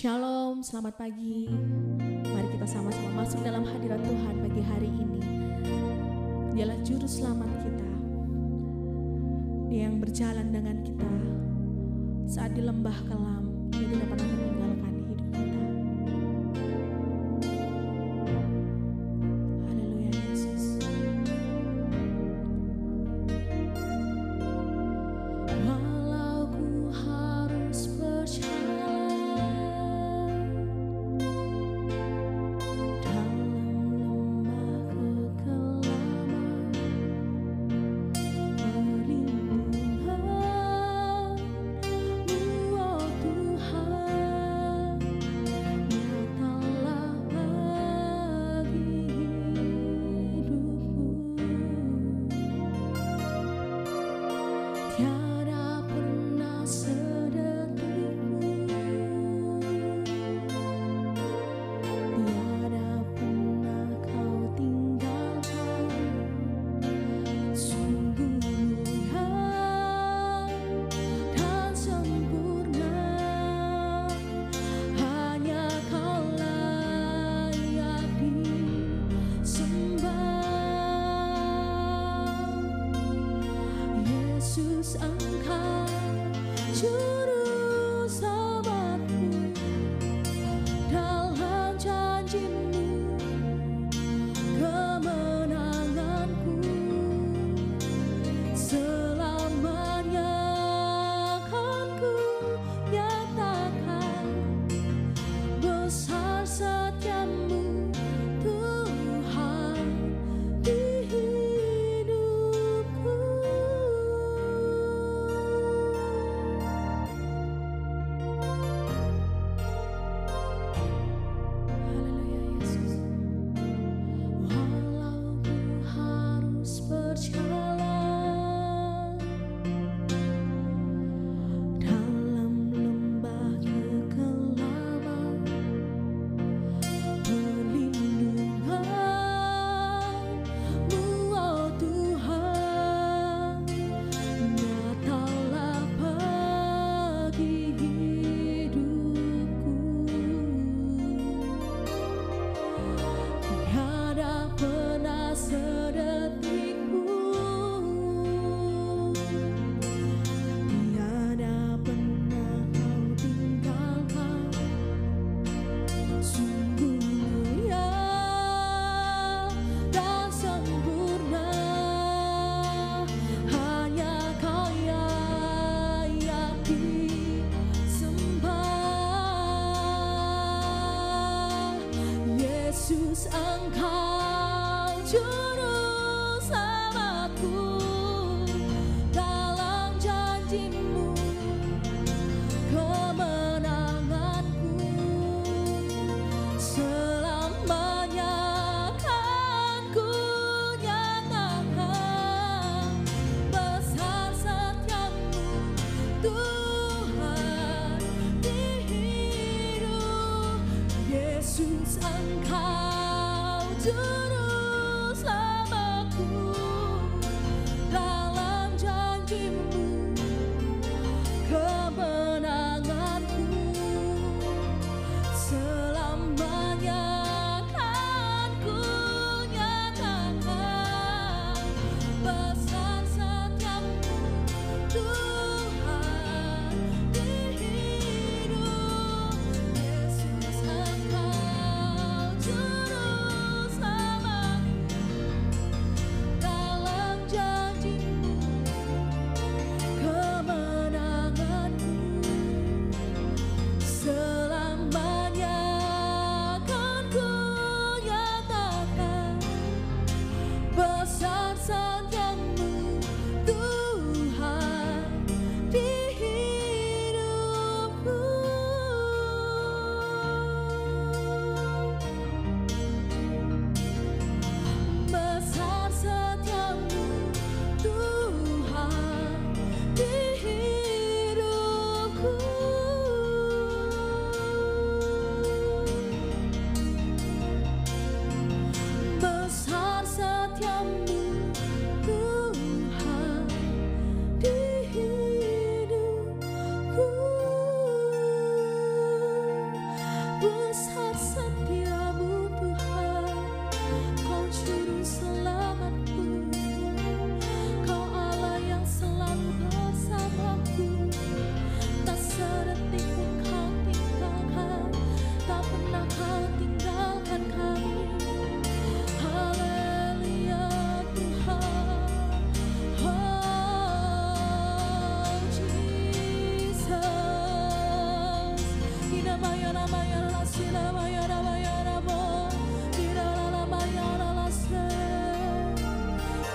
Shalom, selamat pagi. Mari kita sama-sama masuk dalam hadirat Tuhan pagi hari ini. Dialah juru selamat kita, Dia yang berjalan dengan kita saat di lembah kelam. Dia tidak pernah meninggalkan hidup kita. Haleluya Yesus. Walau ku harus berjalan dalam lembah kekelaman, perlindungan-Mu, oh Tuhan, nyatalah bagi hidupku. Tiada pernah sedetik pun, tiada pernah Kau tinggalkan. Sungguh mulia dan sempurna, hanya Kau layak disembah. Yesus, Engkau juru selamatku, dalam janji-Mu kemenanganku. Selamanya akan ku nyatakan besar setia-Mu, Tuhan, di hidupku. Haleluya Yesus. Walau ku harus berjalan dalam lembah kekelaman, perlindungan-Mu, oh Tuhan, nyatalah bagi hidupku. Tiada pernah sedetik pun, tiada pernah Kau tinggalkan. Sungguh mulia dan sempurna, hanya Kau layak disembah. Yesus, Engkau juru selamatku, dalam janji-Mu kemenanganku. Selamanya akan ku nyatakan besar setia-Mu, Tuhan, di hidup. Yesus, Engkau juru selamatku, dalam janji-Mu kemenanganku. Selamanya akan ku nyatakan besar setia-Mu, Tuhan, di hidup. Yesus, Engkau juru selamatku,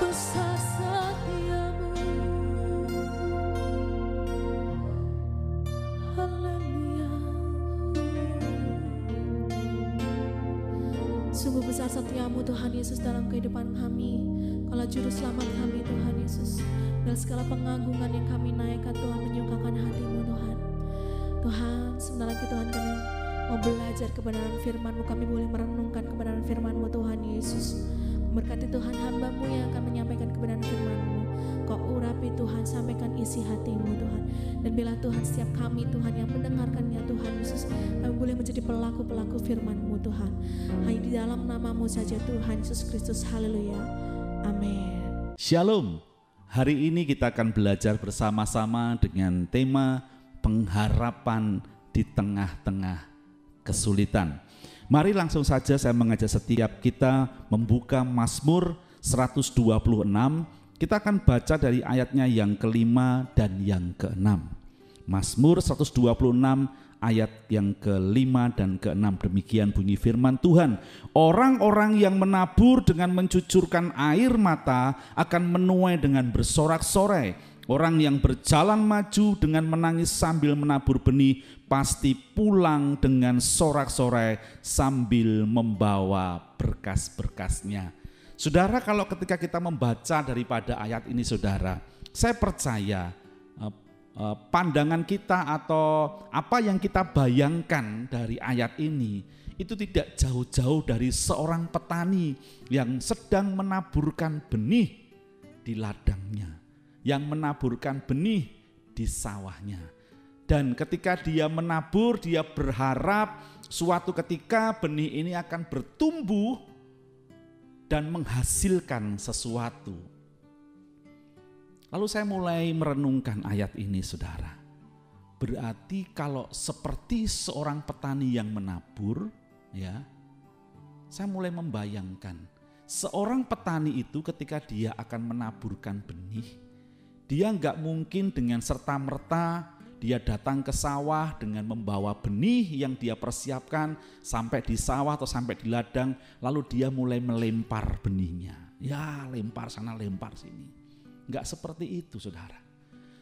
Besar setiamu. Haleluya. Sungguh besar setiamu Tuhan Yesus dalam kehidupan kami. Kalau juru selamat kami Tuhan Yesus, dan segala pengagungan yang kami naikkan Tuhan menyukakan hati-Mu Tuhan. Tuhan, sebentar lagi Tuhan kami mau belajar kebenaran firman-Mu, kami boleh merenungkan kebenaran firman-Mu Tuhan Yesus. Berkati Tuhan hamba-Mu yang akan menyampaikan kebenaran firman-Mu. Kau urapi Tuhan, sampaikan isi hati-Mu Tuhan. Dan bila Tuhan setiap kami Tuhan yang mendengarkannya Tuhan Yesus, kami boleh menjadi pelaku-pelaku firman-Mu Tuhan. Hanya di dalam nama-Mu saja Tuhan Yesus Kristus. Haleluya. Amin. Shalom. Hari ini kita akan belajar bersama-sama dengan tema pengharapan di tengah-tengah kesulitan. Mari langsung saja saya mengajak setiap kita membuka Mazmur 126. Kita akan baca dari ayatnya yang kelima dan yang keenam. Mazmur 126 ayat yang kelima dan keenam, demikian bunyi firman Tuhan. Orang-orang yang menabur dengan mencucurkan air mata akan menuai dengan bersorak-sorai. Orang yang berjalan maju dengan menangis sambil menabur benih pasti pulang dengan sorak-sorai sambil membawa berkas-berkasnya. Saudara, kalau ketika kita membaca daripada ayat ini saudara, saya percaya pandangan kita atau apa yang kita bayangkan dari ayat ini itu tidak jauh-jauh dari seorang petani yang sedang menaburkan benih di ladangnya, yang menaburkan benih di sawahnya. Dan ketika dia menabur, dia berharap suatu ketika benih ini akan bertumbuh dan menghasilkan sesuatu. Lalu saya mulai merenungkan ayat ini saudara. Berarti kalau seperti seorang petani yang menabur, ya, saya mulai membayangkan seorang petani itu ketika dia akan menaburkan benih, dia nggak mungkin dengan serta-merta dia datang ke sawah dengan membawa benih yang dia persiapkan sampai di sawah atau sampai di ladang, lalu dia mulai melempar benihnya. Ya, lempar sana, lempar sini. Enggak seperti itu saudara.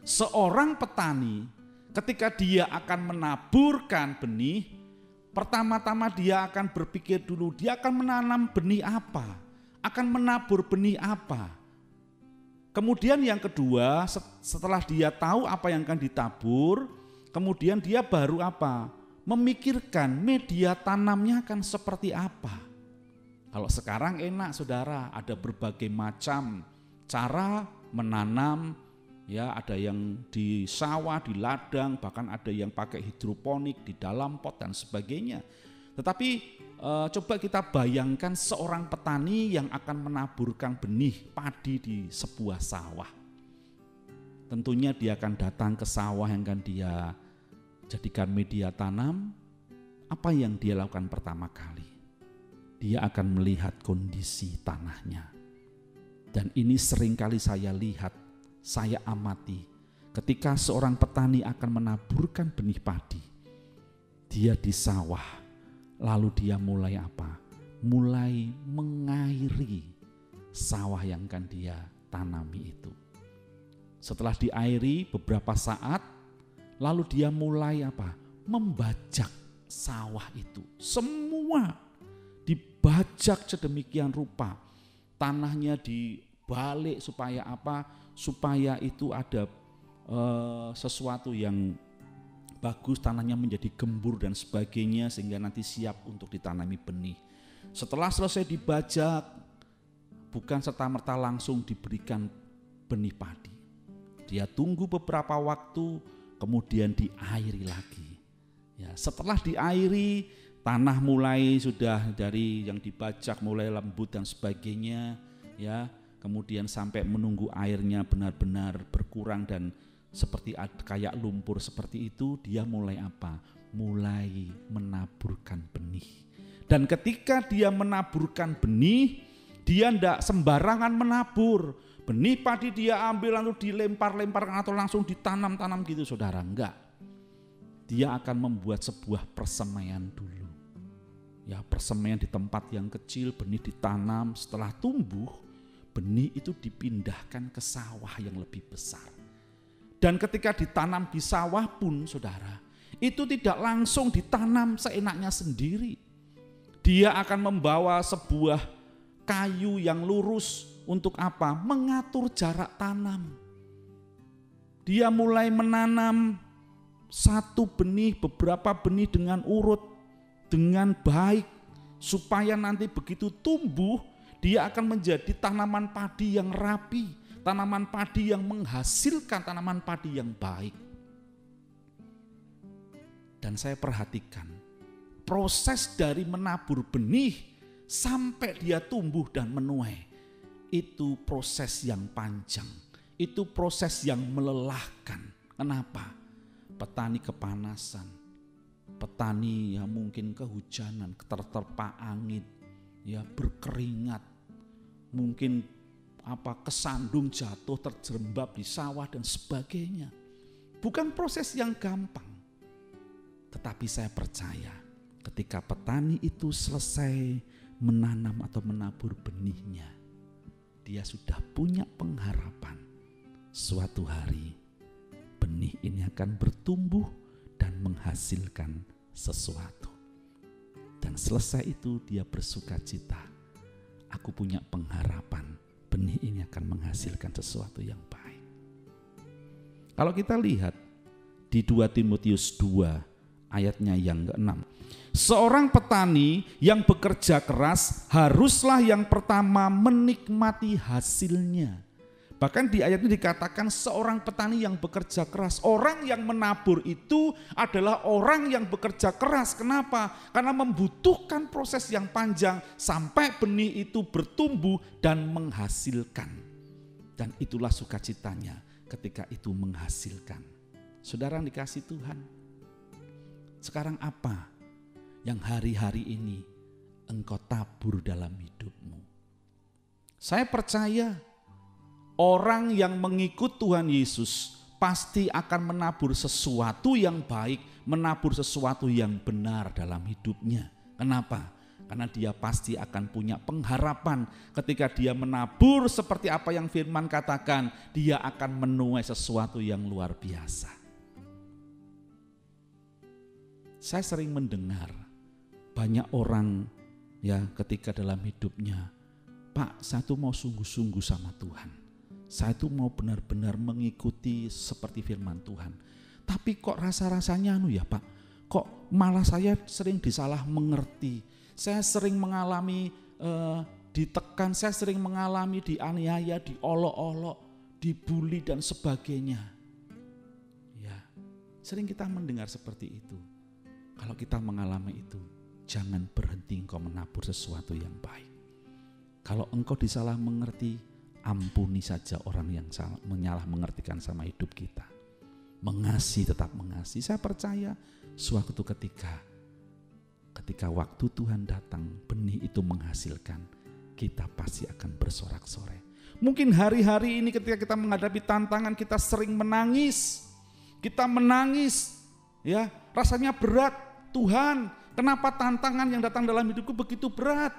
Seorang petani ketika dia akan menaburkan benih, pertama-tama dia akan berpikir dulu, dia akan menanam benih apa, akan menabur benih apa. Kemudian yang kedua, setelah dia tahu apa yang akan ditabur, kemudian dia baru apa? Memikirkan media tanamnya akan seperti apa. Kalau sekarang enak saudara, ada berbagai macam cara menanam, ya, ada yang di sawah, di ladang, bahkan ada yang pakai hidroponik di dalam pot dan sebagainya. Tetapi coba kita bayangkan seorang petani yang akan menaburkan benih padi di sebuah sawah. Tentunya dia akan datang ke sawah yang akan dia jadikan media tanam. Apa yang dia lakukan pertama kali? Dia akan melihat kondisi tanahnya. Dan ini seringkali saya lihat, saya amati ketika seorang petani akan menaburkan benih padi. Dia di sawah, lalu dia mulai apa? Mulai mengairi sawah yang akan dia tanami itu. Setelah diairi beberapa saat, lalu dia mulai apa? Membajak sawah itu. Semua dibajak sedemikian rupa. Tanahnya dibalik supaya apa? Supaya itu ada sesuatu yang bagus, tanahnya menjadi gembur dan sebagainya sehingga nanti siap untuk ditanami benih. Setelah selesai dibajak, bukan serta-merta langsung diberikan benih padi. Dia tunggu beberapa waktu, kemudian diairi lagi. Ya, setelah diairi, tanah mulai sudah dari yang dibajak mulai lembut dan sebagainya, ya. Kemudian sampai menunggu airnya benar-benar berkurang dan seperti kayak lumpur seperti itu, dia mulai apa? Mulai menaburkan benih. Dan ketika dia menaburkan benih, dia tidak sembarangan menabur. Benih padi dia ambil lalu dilempar-lemparkan atau langsung ditanam-tanam gitu saudara, enggak. dia akan membuat sebuah persemaian dulu. Ya, persemaian di tempat yang kecil, benih ditanam, setelah tumbuh, benih itu dipindahkan ke sawah yang lebih besar. Dan ketika ditanam di sawah pun, saudara, itu tidak langsung ditanam seenaknya sendiri. Dia akan membawa sebuah kayu yang lurus untuk apa? Mengatur jarak tanam. Dia mulai menanam satu benih, beberapa benih dengan urut, dengan baik, supaya nanti begitu tumbuh, dia akan menjadi tanaman padi yang rapi, tanaman padi yang menghasilkan tanaman padi yang baik. Dan saya perhatikan, proses dari menabur benih sampai dia tumbuh dan menuai, itu proses yang panjang, itu proses yang melelahkan. Kenapa? Petani kepanasan, petani ya mungkin kehujanan, terterpa angin, ya berkeringat, mungkin kesandung jatuh terjerembab di sawah dan sebagainya. Bukan proses yang gampang. Tetapi saya percaya ketika petani itu selesai menanam atau menabur benihnya, dia sudah punya pengharapan suatu hari benih ini akan bertumbuh dan menghasilkan sesuatu. Dan selesai itu dia bersuka cita. Aku punya pengharapan benih ini akan menghasilkan sesuatu yang baik. Kalau kita lihat di 2 Timotius 2 ayatnya yang ke-6. Seorang petani yang bekerja keras haruslah yang pertama menikmati hasilnya. Bahkan di ayat ini dikatakan seorang petani yang bekerja keras. Orang yang menabur itu adalah orang yang bekerja keras. Kenapa? Karena membutuhkan proses yang panjang sampai benih itu bertumbuh dan menghasilkan. Dan itulah sukacitanya ketika itu menghasilkan. Saudara yang dikasihi Tuhan, sekarang apa yang hari-hari ini engkau tabur dalam hidupmu? Saya percaya orang yang mengikut Tuhan Yesus pasti akan menabur sesuatu yang baik, menabur sesuatu yang benar dalam hidupnya. Kenapa? Karena dia pasti akan punya pengharapan ketika dia menabur seperti apa yang firman katakan, dia akan menuai sesuatu yang luar biasa. Saya sering mendengar banyak orang ya ketika dalam hidupnya, Pak, saya tuh mau sungguh-sungguh sama Tuhan. Saya tuh mau benar-benar mengikuti seperti firman Tuhan. Tapi kok rasa-rasanya ya Pak, kok malah saya sering disalah mengerti. Saya sering mengalami ditekan, saya sering mengalami dianiaya, diolok-olok, dibully dan sebagainya. Ya, sering kita mendengar seperti itu. Kalau kita mengalami itu, jangan berhenti engkau menabur sesuatu yang baik. Kalau engkau disalah mengerti, ampuni saja orang yang menyalah mengertikan sama hidup kita. Mengasihi, tetap mengasihi. Saya percaya suatu ketika waktu Tuhan datang, benih itu menghasilkan, kita pasti akan bersorak-sorai. Mungkin hari-hari ini ketika kita menghadapi tantangan, kita sering menangis. Kita menangis, ya, rasanya berat. Tuhan, kenapa tantangan yang datang dalam hidupku begitu berat?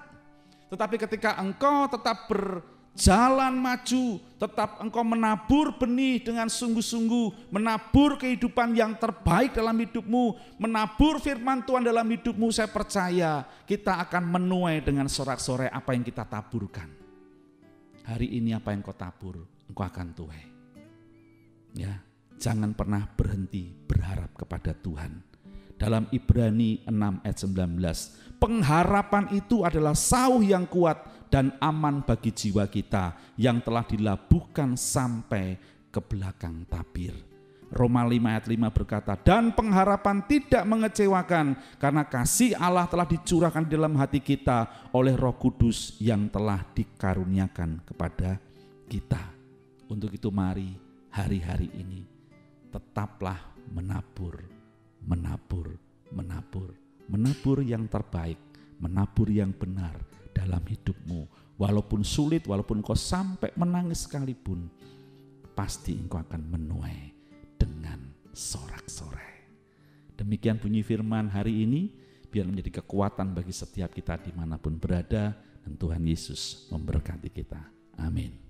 Tetapi ketika engkau tetap berjalan maju, tetap engkau menabur benih dengan sungguh-sungguh, menabur kehidupan yang terbaik dalam hidupmu, menabur firman Tuhan dalam hidupmu, saya percaya kita akan menuai dengan sorak-sorai apa yang kita taburkan. Hari ini apa yang kau tabur, engkau akan tuai. Ya, jangan pernah berhenti berharap kepada Tuhan. Dalam Ibrani 6 ayat 19, pengharapan itu adalah sauh yang kuat dan aman bagi jiwa kita yang telah dilabuhkan sampai ke belakang tabir. Roma 5 ayat 5 berkata, dan pengharapan tidak mengecewakan karena kasih Allah telah dicurahkan di dalam hati kita oleh Roh Kudus yang telah dikaruniakan kepada kita. Untuk itu mari hari-hari ini tetaplah menabur yang terbaik, menabur yang benar dalam hidupmu. Walaupun sulit, walaupun kau sampai menangis sekalipun, pasti engkau akan menuai dengan sorak-sorai. Demikian bunyi firman hari ini, biar menjadi kekuatan bagi setiap kita dimanapun berada, dan Tuhan Yesus memberkati kita. Amin.